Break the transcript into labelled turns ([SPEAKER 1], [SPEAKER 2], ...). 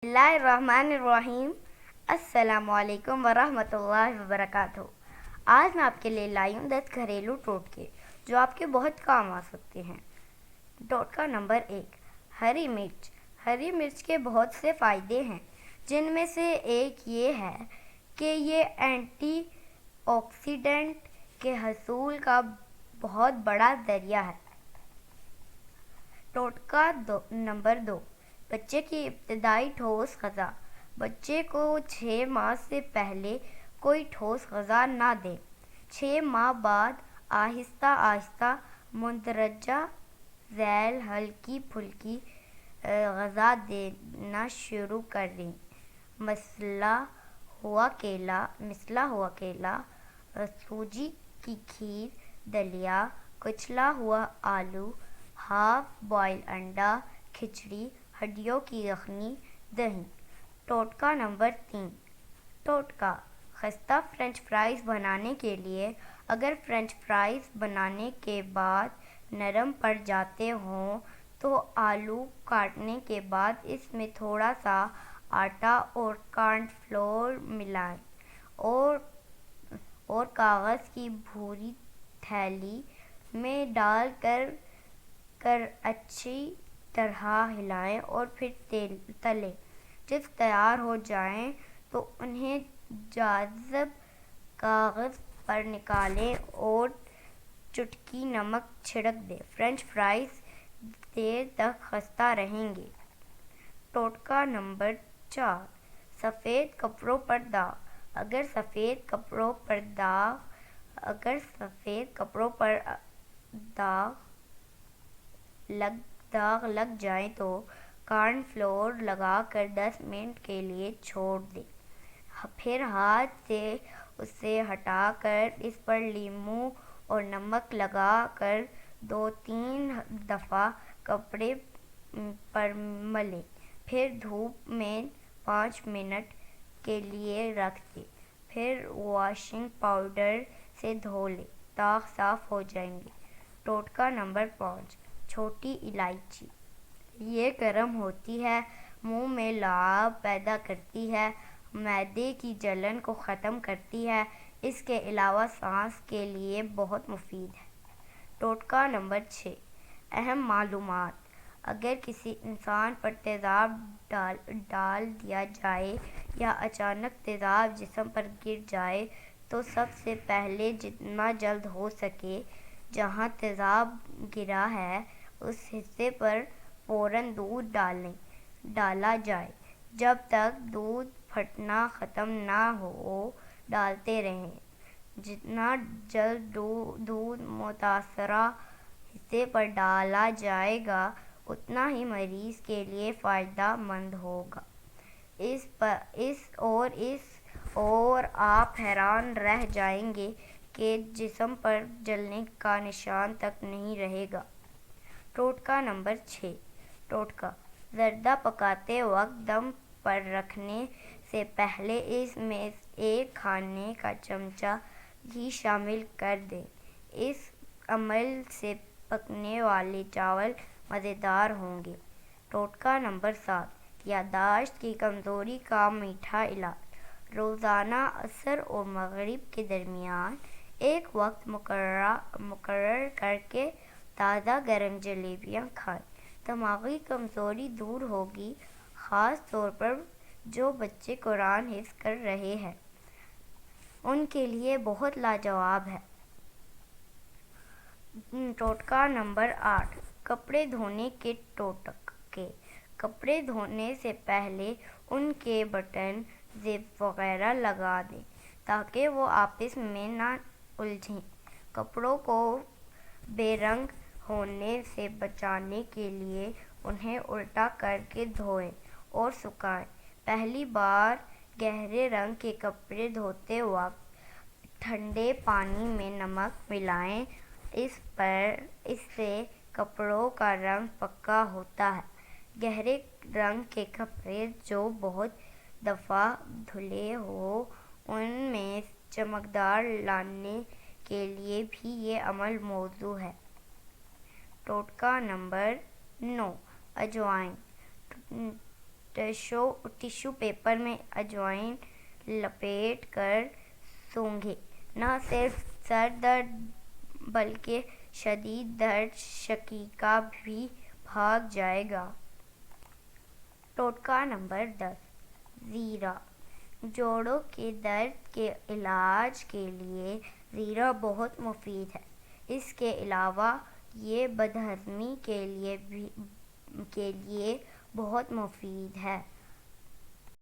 [SPEAKER 1] اللہ الرحمن الرحیم۔ السلام علیکم ورحمۃ اللہ وبرکاتہ۔ آج میں آپ کے لیے لائی ہوں 10 گھریلو ٹوٹکے جو آپ کے بہت کام آ سکتے ہیں۔ ٹوٹکا نمبر 1، ہری مرچ۔ ہری مرچ کے بہت سے فائدے ہیں، جن میں سے ایک یہ ہے کہ یہ اینٹی آکسیڈنٹ کے حصول کا بہت بڑا ذریعہ ہے۔ ٹوٹکا نمبر 2، بچے کی ابتدائی ٹھوس غذا۔ بچے کو 6 ماہ سے پہلے کوئی ٹھوس غذا نہ دیں۔ 6 ماہ بعد آہستہ آہستہ مندرجہ ذیل ہلکی پھلکی غذا دینا شروع کریں۔ مسلا ہوا کیلا، سوجی کی کھیر، دلیا، کچلا ہوا آلو، ہاف بوائل انڈا، کھچڑی، ہڈیوں کی یخنی، دہی۔ ٹوٹکا نمبر 3، ٹوٹکا خستہ فرینچ فرائز بنانے کے لیے۔ اگر فرینچ فرائز بنانے کے بعد نرم پڑ جاتے ہوں تو آلو کاٹنے کے بعد اس میں تھوڑا سا آٹا اور کارن فلور ملائیں اور کاغذ کی بھوری تھیلی میں ڈال کر اچھی طرح ہلائیں اور پھر تلیں۔ جب تیار ہو جائیں تو انہیں جاذب کاغذ پر نکالیں اور چٹکی نمک چھڑک دیں۔ فرینچ فرائز دیر تک خستہ رہیں گے۔ ٹوٹکا نمبر 4، سفید کپڑوں پر داغ۔ اگر سفید کپڑوں پر داغ لگ جائیں تو کارن فلور لگا کر 10 منٹ کے لیے چھوڑ دیں۔ پھر ہاتھ سے اسے ہٹا کر اس پر لیموں اور نمک لگا کر 2-3 دفعہ کپڑے پر ملیں۔ پھر دھوپ میں 5 منٹ کے لیے رکھ دیں۔ پھر واشنگ پاؤڈر سے دھو لیں، داغ صاف ہو جائیں گے۔ ٹوٹکا نمبر 5، چھوٹی الائچی۔ یہ گرم ہوتی ہے، منہ میں لعاب پیدا کرتی ہے، معدے کی جلن کو ختم کرتی ہے۔ اس کے علاوہ سانس کے لیے بہت مفید ہے۔ ٹوٹکا نمبر 6، اہم معلومات۔ اگر کسی انسان پر تیزاب ڈال دیا جائے یا اچانک تیزاب جسم پر گر جائے تو سب سے پہلے جتنا جلد ہو سکے جہاں تیزاب گرا ہے اس حصے پر فوراً دودھ ڈالا جائے۔ جب تک دودھ پھٹنا ختم نہ ہو ڈالتے رہیں۔ جتنا جلد دودھ متاثرہ حصے پر ڈالا جائے گا اتنا ہی مریض کے لیے فائدہ مند ہوگا۔ اور آپ حیران رہ جائیں گے کہ جسم پر جلنے کا نشان تک نہیں رہے گا۔ ٹوٹکا نمبر 6، ٹوٹکا زردہ پکاتے وقت دم پر رکھنے سے پہلے اس میں 1 کھانے کا چمچہ گھی شامل کر دیں۔ اس عمل سے پکنے والے چاول مزیدار ہوں گے۔ ٹوٹکا نمبر 7، یادداشت کی کمزوری کا میٹھا علاج۔ روزانہ عصر اور مغرب کے درمیان ایک وقت مقرر کرکے تازہ گرم جلیبیاں کھائیں۔ دماغی کمزوری دور ہوگی، خاص طور پر جو بچے قرآن حفظ کر رہے ہیں ان کے لیے بہت لاجواب ہے۔ ٹوٹکا نمبر 8، کپڑے دھونے کے ٹوٹکے۔ کپڑے دھونے سے پہلے ان کے بٹن، زپ وغیرہ لگا دیں تاکہ وہ آپس میں نہ الجھیں۔ کپڑوں کو بے رنگ ہونے سے بچانے کے لیے انہیں الٹا کر کے دھوئیں اور سکھائیں۔ پہلی بار گہرے رنگ کے کپڑے دھوتے وقت ٹھنڈے پانی میں نمک ملائیں، اس سے کپڑوں کا رنگ پکا ہوتا ہے۔ گہرے رنگ کے کپڑے جو بہت دفعہ دھلے ہوں ان میں چمکدار لانے کے لیے بھی یہ عمل موزوں ہے۔ ٹوٹکا نمبر 9، اجوائن۔ ٹشو پیپر میں اجوائن لپیٹ کر سونگھیں۔ نہ صرف سر درد بلکہ شدید درد شقیقہ بھی بھاگ جائے گا۔ ٹوٹکا نمبر 10، زیرہ۔ جوڑوں کے درد کے علاج کے لیے زیرہ بہت مفید ہے۔ اس کے علاوہ یہ بد ہضمی کے لیے بہت مفید ہے۔